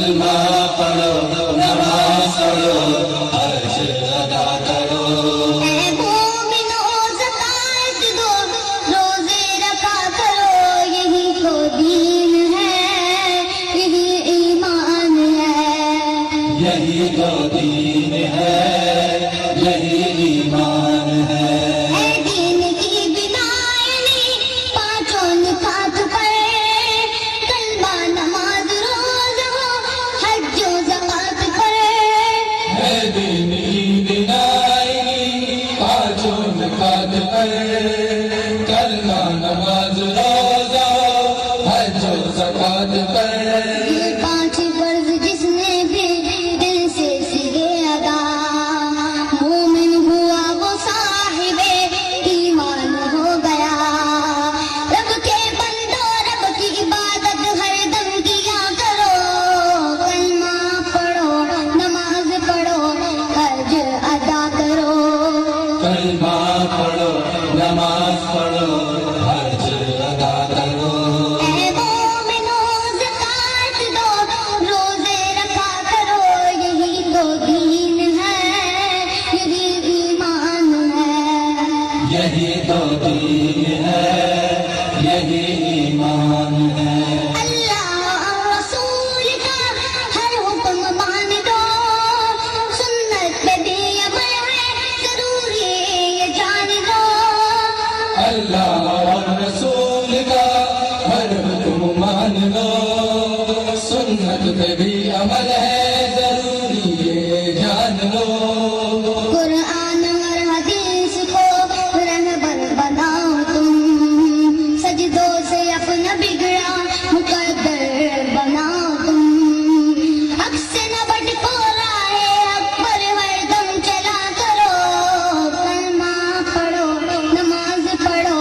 کلمہ پڑھو نماز پڑھو حج ادا کرو اے مومنو زکات دو روزے رکھا کرو یہی تو دین ہے یہی ایمان ہے یہی تو دین ہے یہی ایمان ہے اے دین کی بنا پانچوں نکات پر کلمہ نماز روز ہو حج و زکات کرے ہے دین کی بنائی پانچوں نکات پر کلمہ نماز روزہ حج و زکات پر یہ پانچ فرض جس نے بھی دل سے سیدھے ادا مومن ہوا وہ صاحب ایمان ہو گیا رب کے بندو رب کی عبادت ہر دم کیا کرو کلمہ پڑھو نماز پڑھو حج ادا کرو کلمہ پڑھو نماز پڑھو حج ادا کرو اے مومنو زکات دو روزے رکھا کرو یہی تو دین ہے یہی ایمان ہے یہی تو دین ہے یہی ایمان ہے اللہ اور رسول کا ہر حکم مان دو سنت پہ بھی عمل ہے ضروری یہ جان دو اللہ اور رسول کا ہر حکم مان لو سنت پہ بھی عمل ہے ضروری یہ جان لو قرآن اور حدیث کو رہبر بناؤ تم سجدوں سے اپنا بگڑا مقدر بناؤ تم حق سے نہ بھٹکو راہ حق پر ہر دم چلا کرو کلمہ پڑھو نماز پڑھو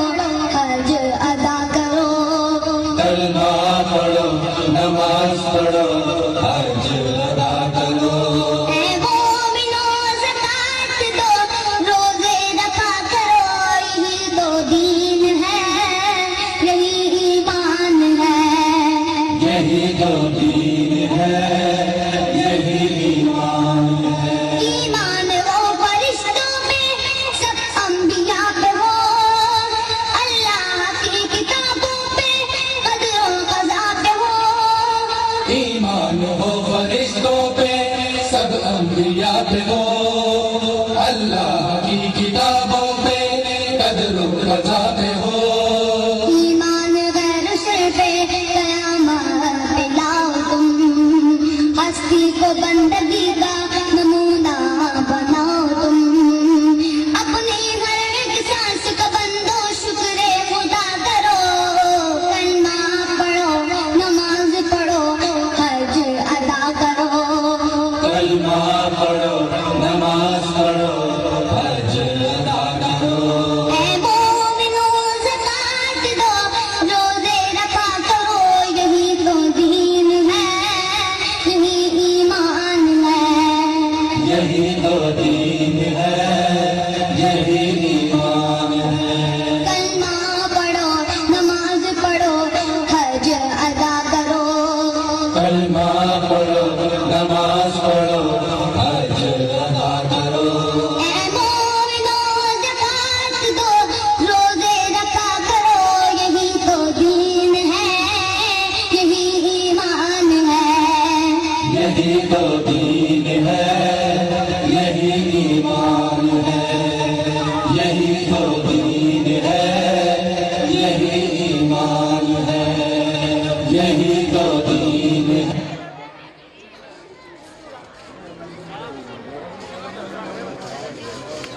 حج ادا کرو کلمہ پڑھو نماز پڑھو حج ادا کرو اے مومنو زکات دو روزے رکھا کرو یہی تو دین ہے یہی ایمان ہے یہی تو دین ہے یہی ایمان ہے ایمان وہ فرشتوں پہ سب انبیاء پہ ہو اللہ کی کتابوں پہ قدر و قضا پہ ہو ایمان ہو فرشتوں پہ سب انبیاء پہ ہو اللہ کی کتابوں پہ قدر و قضا پہ ہو ایمان غیر شر پہ قیامت پہ لاؤ تم ہستی کو بندگی کا نمونہ بناؤ تم اپنی ہر ایک سانس کا بندو شکر خدا کرو کلمہ پڑھو نماز پڑھو حج ادا کرو کلمہ پڑھو نماز پڑھو حج ادا کرو اے مومنو زکات دو روزے رکھا کرو یہی تو دین ہے یہی ایمان ہے یہی تو دین ہے یہی ایمان ہے کلمہ پڑھو نماز پڑھو حج ادا کرو کلمہ پڑھو نماز پڑھو حج ادا کرو اے مومنو زکات دو روزے رکھا کرو یہی تو دین ہے یہی ایمان ہے یہی تو دین ہے یہی ایمان ہے یہی تو دین ہے یہی ایمان ہے یہی